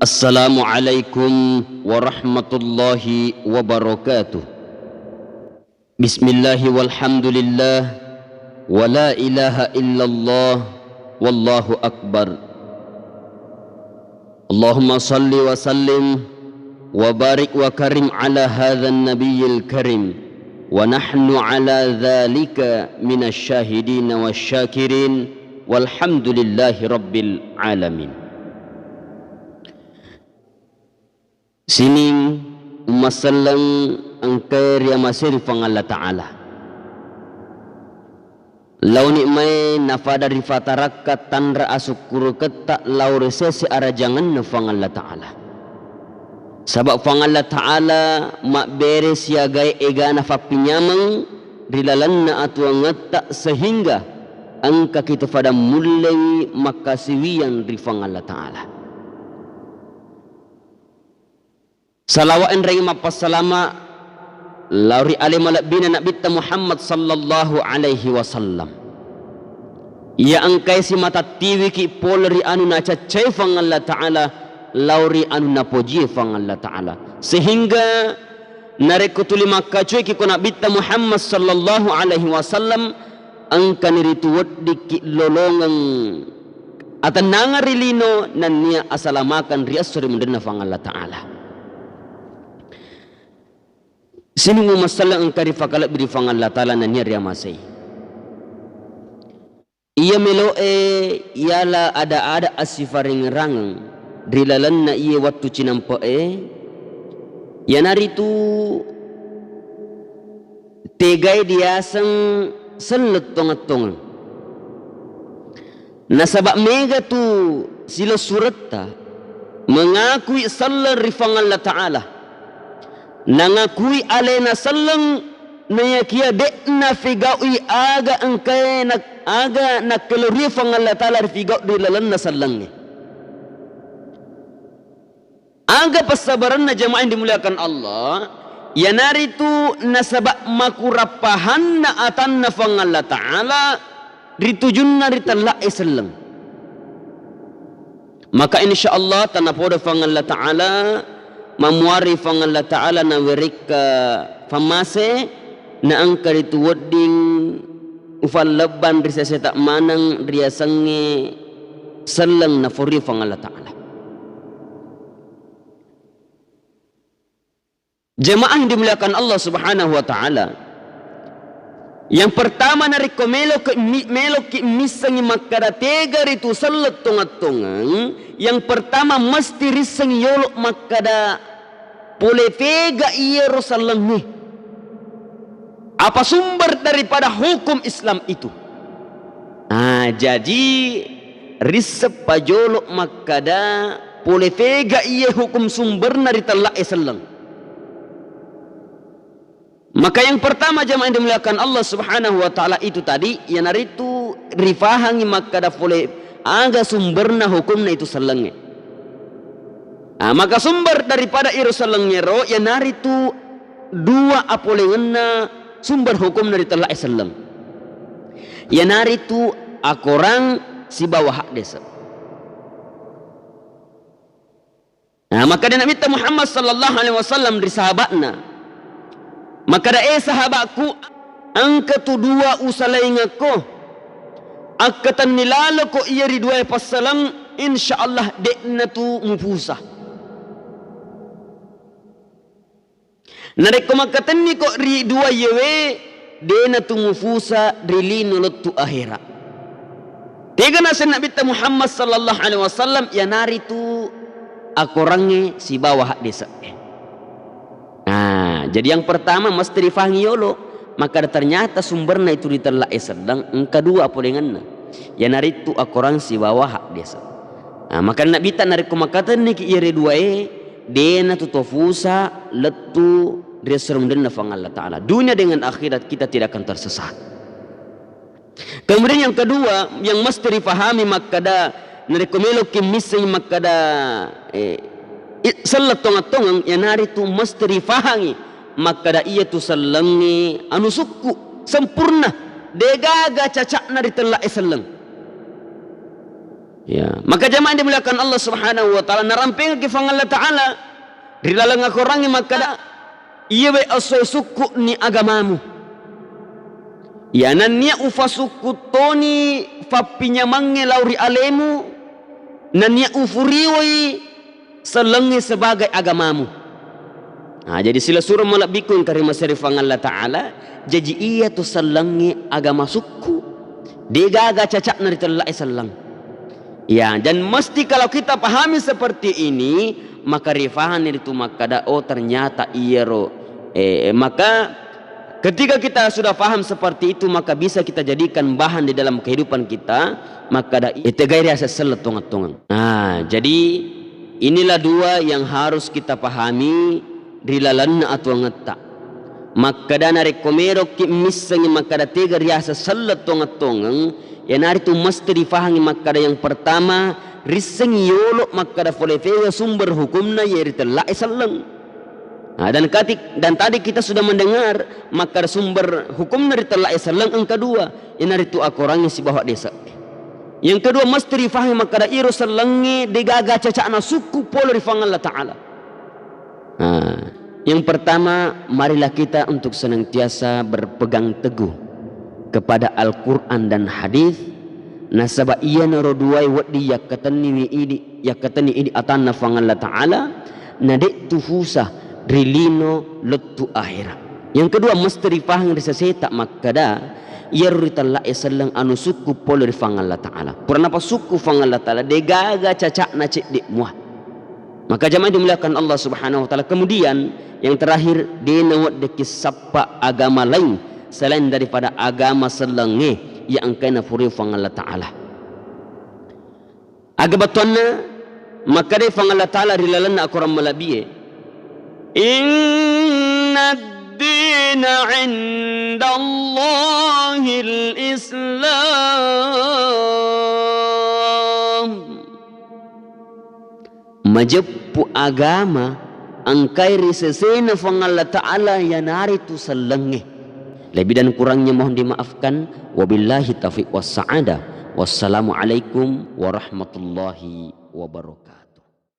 Assalamualaikum warahmatullahi wabarakatuh. Bismillahi walhamdulillah wa la ilaha illallah wallahu akbar. Allahumma salli wa sallim wa barik wa karim ala hadzal nabiyil karim wa nahnu ala dzalika minasy syahidin wasyakirin walhamdulillahi rabbil alamin. Sining umasalang ang kaya masir fang Allah Ta'ala. Lau ni may nafada rifatarakat tanra asukuru ketak lau resesi arajangan na fang Allah Ta'ala. Sabab fang Allah Ta'ala mak beres siagai ega nafa pinyamang rilalan na atuang ngetak sehingga angka kita pada mulai makasiwian rifang Allah Ta'ala. Salawat rai mapasalama lauri alim bina Nabi Muhammad sallallahu alaihi wasallam. Ya angkai si mata tiwi ki polri anu na cacai fang Allah Ta'ala lauri anu na poji fang Allah Ta'ala. Sehingga narekutuli maka cuy ki ko Nabi Muhammad sallallahu alaihi wasallam angka nirituwad di lolongang atan nangarilino nan niya asalamakan riasuri mendenna fang Allah Ta'ala. Sini mu masalah ang karifakalat bidifang Allah Ta'ala na niya riyamasay. Iya meloe yala ada asifaring rang rilalan na iya waktu cinampoe yanaritu tegay diasang salat tongat-tongan. Nasabak mega tu sila surata mengakui salat rifang Allah Ta'ala. Nangakui alena sallang nayakia dekna figaui aga angkai nak aga nak keluri fang Allah Ta'ala figau di lalan na sallang ni. Aga pasabaran na jamaah yang dimuliakan Allah yanari tu nasabak makurapahan na atan na fang Allah Ta'ala ritujun na ritalai sallang. Maka insyaallah tanapoda fang Allah Ta'ala mamuari fang Allah Ta'ala na werika famase na angka itu wedding ufal leban risa tak manang riasangi selang na furi fang Allah Ta'ala. Jemaah yang dimuliakan Allah Subhanahu wa Ta'ala, yang pertama nariko melo ki misangi makada tegar itu salat tongat-tongang. Yang pertama mesti risang yolok makada pole tega iya rosalang ni. Apa sumber daripada hukum Islam itu? Jadi risep pajolok makada pole tega iya hukum sumber nari talak esalang. Maka yang pertama jamaah yang dimuliakan Allah Subhanahu wa Ta'ala itu tadi yang naritu rifahangi makada pole aga sumberna hukumna itu salangnya. Maka sumber daripada iru salangnya ro yang naritu dua apolenganna sumber hukum dari telah salang. Yang naritu akorang si bawah hak desa. Maka dia Nabi Muhammad sallallahu alaihi wasallam di sahabatna. Maka da sahabatku angka tu dua usalaingako akatan nilala ko iya ridway pasalang insyaallah dekna tu mufusah. Narek ko makatan ni ko ridway yewe dena tu mufusa rilino tu akhirah. Tiga nasa Nabi Muhammad sallallahu alaihi wasallam ya nari tu akorangi si bawah desa. Jadi yang pertama mesti rifahangi yolo. Maka ternyata sumberna itu ditelak sedang engka dua apa denganna ya naritu akorang si bawah hak desa. Maka nak bita nariku makatan ni ki ire dua dena tu tofusa letu reserum denna fang Allah Ta'ala. Dunia dengan akhirat kita tidak akan tersesat. Kemudian yang kedua yang mesti difahami makada nariku melo kimisi makada salat tongat-tongang ya naritu mesti difahami maka iya tu salangi anu suku sempurna degaga cacak na ditelak salang. Ya, maka jamaah dimuliakan Allah Subhanahu wa taala naramping ke Allah taala rilalang akurangi maka iya be aso suku ni agamamu. Ya nanya ufasuku toni fapinya mange lauri alemu nanya ufuriwi selengi sebagai agamamu. Nah, jadi sila surah malak bikun karima serifang Allah taala jadi iya tu selengi agama suku digaga cacak nari telai selang. Ya, dan mesti kalau kita pahami seperti ini, maka rifahan itu maka oh ternyata iya maka ketika kita sudah paham seperti itu, maka bisa kita jadikan bahan di dalam kehidupan kita, maka da itu gaya seselet tongat-tongan. Nah, jadi inilah dua yang harus kita pahami rilalan atau ngeta. Maka da nari komero ki misangi maka da tiga riasa selet tongat-tongan. Ya nari tu mesti difahami makada yang pertama riseng yolo makada folefewa sumber hukumna yaitu telai saleng. Nah, dan tadi kita sudah mendengar makada sumber hukumna telai saleng yang kedua ya nari tu akorangnya si bawa desa. Yang kedua mesti difahami makada iro salengi digaga cacana suku polo difahami Allah Taala. Nah, yang pertama marilah kita untuk senantiasa berpegang teguh kepada Al-Quran dan hadis. Nasaba iya naroduai wadi yakatani ini atanna fangalla ta'ala nadek tuhusa rilino letu akhirat. Yang kedua mesti difahang risaseta makada yarritalla isallang anu suku polo fangalla ta'ala. Pernapa suku fangalla ta'ala degaga cacak nacik di muah. Maka jamaah dimuliakan Allah Subhanahu wa taala. Kemudian yang terakhir dinawat dekisapa agama lain selain daripada agama selengi yang kena furi fang Allah Ta'ala. Agabatonna maka dia fang Allah Ta'ala rilalan akuram malabiye. Inna ad-dina 'inda Allahil Islam. Majappu agama angkai risesena fang Allah Ta'ala yanari tu selengi. Lebih dan kurangnya mohon dimaafkan. Wabillahi taufiq was sa'adah. Wassalamualaikum warahmatullahi wabarakatuh.